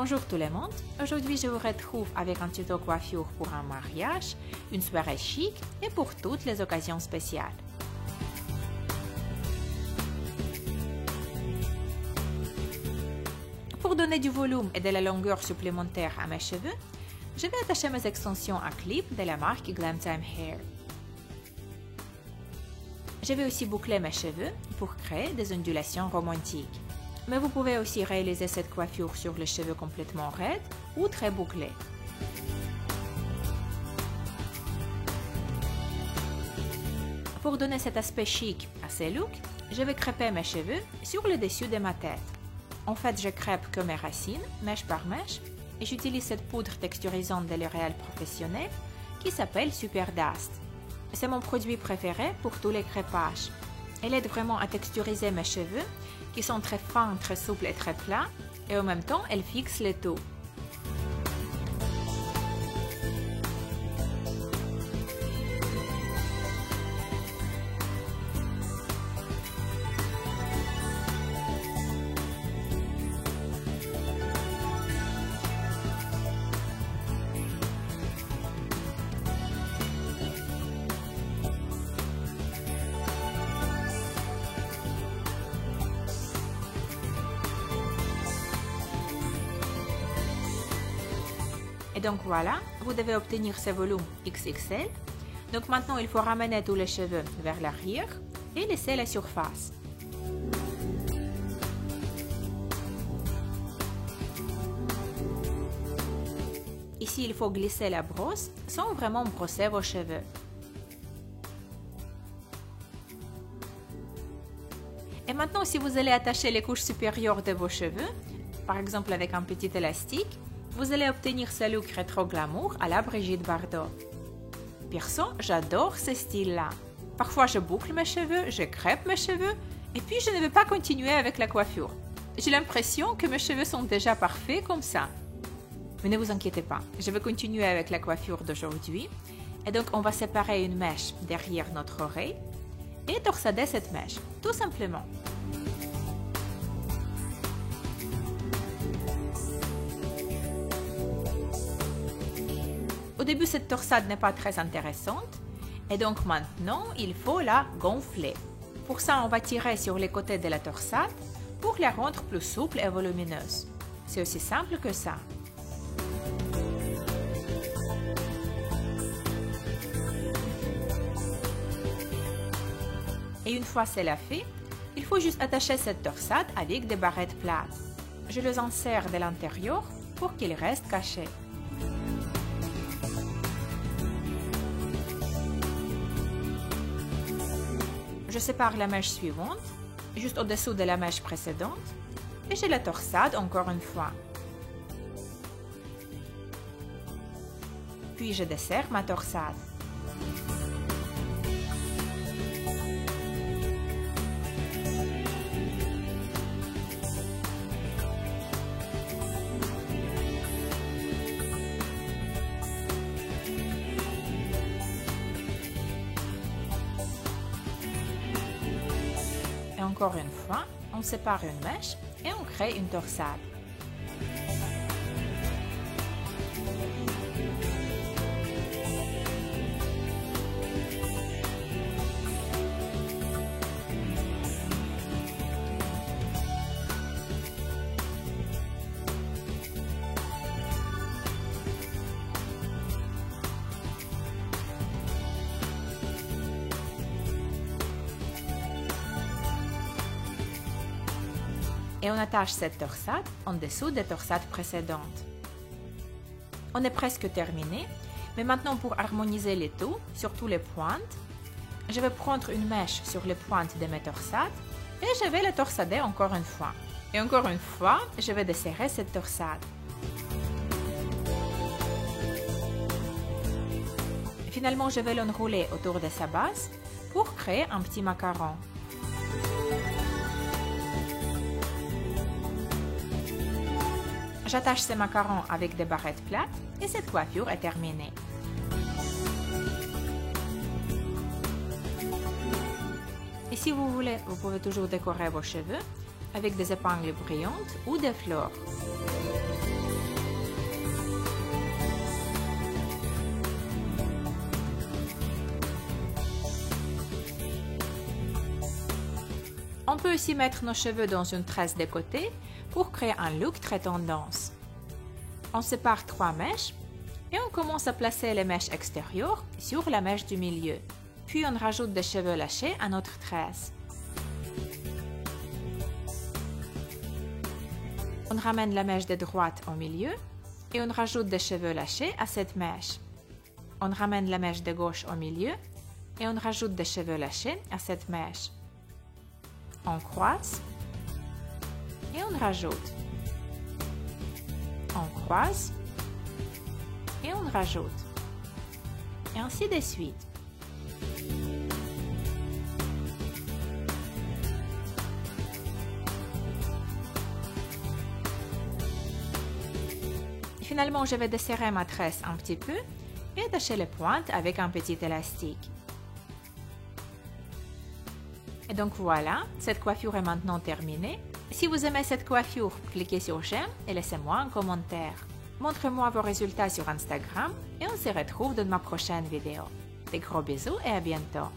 Bonjour tout le monde, aujourd'hui je vous retrouve avec un tuto coiffure pour un mariage, une soirée chic et pour toutes les occasions spéciales. Pour donner du volume et de la longueur supplémentaire à mes cheveux, je vais attacher mes extensions à clip de la marque Glam Time Hair. Je vais aussi boucler mes cheveux pour créer des ondulations romantiques. Mais vous pouvez aussi réaliser cette coiffure sur les cheveux complètement raides ou très bouclés. Pour donner cet aspect chic à ces looks, je vais crêper mes cheveux sur le dessus de ma tête. En fait, je crêpe que mes racines, mèche par mèche, et j'utilise cette poudre texturisante de L'Oréal Professionnel qui s'appelle Super Dust. C'est mon produit préféré pour tous les crêpages. Elle aide vraiment à texturiser mes cheveux qui sont très fins, très souples et très plats, et en même temps, elle fixe le tout. Et donc voilà, vous devez obtenir ce volume XXL. Donc maintenant, il faut ramener tous les cheveux vers l'arrière et laisser la surface. Ici, il faut glisser la brosse sans vraiment brosser vos cheveux. Et maintenant, si vous allez attacher les couches supérieures de vos cheveux, par exemple avec un petit élastique, vous allez obtenir ce look rétro glamour à la Brigitte Bardot. Perso, j'adore ce style-là. Parfois, je boucle mes cheveux, je crêpe mes cheveux, et puis je ne vais pas continuer avec la coiffure. J'ai l'impression que mes cheveux sont déjà parfaits comme ça. Mais ne vous inquiétez pas, je vais continuer avec la coiffure d'aujourd'hui. Et donc, on va séparer une mèche derrière notre oreille et torsader cette mèche, tout simplement. Au début, cette torsade n'est pas très intéressante et donc maintenant, il faut la gonfler. Pour ça, on va tirer sur les côtés de la torsade pour la rendre plus souple et volumineuse. C'est aussi simple que ça. Et une fois cela fait, il faut juste attacher cette torsade avec des barrettes plates. Je les insère de l'intérieur pour qu'ils restent cachés. Je sépare la mèche suivante, juste au-dessous de la mèche précédente, et j'ai la torsade encore une fois. Puis je desserre ma torsade. Et encore une fois, on sépare une mèche et on crée une torsade. Et on attache cette torsade en dessous des torsades précédentes. On est presque terminé, mais maintenant pour harmoniser les tout, surtout les pointes, je vais prendre une mèche sur les pointes de mes torsades et je vais la torsader encore une fois. Et encore une fois, je vais desserrer cette torsade. Et finalement, je vais l'enrouler autour de sa base pour créer un petit macaron. J'attache ces macarons avec des barrettes plates et cette coiffure est terminée. Et si vous voulez, vous pouvez toujours décorer vos cheveux avec des épingles brillantes ou des fleurs. On peut aussi mettre nos cheveux dans une tresse de côté pour créer un look très tendance. On sépare 3 mèches et on commence à placer les mèches extérieures sur la mèche du milieu. Puis on rajoute des cheveux lâchés à notre tresse. On ramène la mèche de droite au milieu et on rajoute des cheveux lâchés à cette mèche. On ramène la mèche de gauche au milieu et on rajoute des cheveux lâchés à cette mèche. On croise et on rajoute. On croise et on rajoute. Et ainsi de suite. Finalement, je vais desserrer ma tresse un petit peu et attacher les pointes avec un petit élastique. Et donc voilà, cette coiffure est maintenant terminée. Si vous aimez cette coiffure, cliquez sur j'aime et laissez-moi un commentaire. Montrez-moi vos résultats sur Instagram et on se retrouve dans ma prochaine vidéo. Des gros bisous et à bientôt!